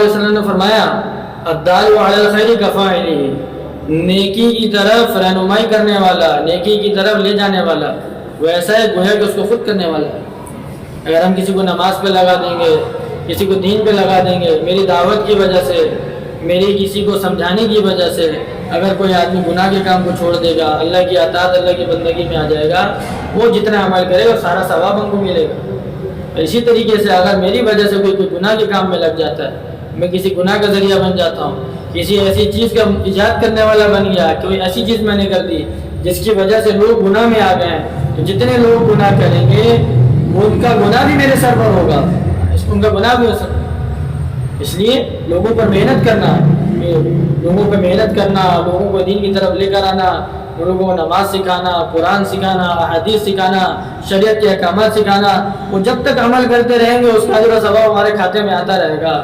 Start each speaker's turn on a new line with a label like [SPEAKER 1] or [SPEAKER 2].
[SPEAKER 1] वसल्लम ने फरमाया अद्दालु अलल खैरि कफ़ाइलिही, नेकी की तरफ रहनुमाई करने वाला, नेकी की तरफ ले जाने वाला वैसा है गोया कि उसको खुद करने वाला है। अगर हम किसी को नमाज पे लगा देंगे, किसी को दीन पे लगा देंगे, मेरी दावत की वजह से, मेरी किसी को समझाने की वजह से अगर कोई आदमी गुनाह के काम को छोड़ देगा, अल्लाह की अताअत, अल्लाह की बंदगी में आ जाएगा, वो जितना अमल करेगा सारा सवाब हमको मिलेगा। इसी तरीके से अगर मेरी वजह से कोई गुनाह के काम में लग जाता है, मैं किसी गुनाह का ज़रिया बन जाता हूँ, किसी ऐसी चीज़ का इजाद करने वाला बन गया, कोई ऐसी चीज़ मैंने कर दी जिसकी वजह से लोग गुनाह में आ गए, तो जितने लोग गुनाह करेंगे उनका गुनाह भी मेरे सर पर होगा, उनका गुनाह भी हो सकता। इसलिए लोगों पर मेहनत करना, लोगों पर मेहनत करना, लोगों को दीन की तरफ लेकर आना, लोगों को नमाज सिखाना, कुरान सिखाना, हदीस सिखाना, शरीयत के अहकाम सिखाना, वो जब तक अमल करते रहेंगे उसका अजर व सवाब हमारे खाते में आता रहेगा।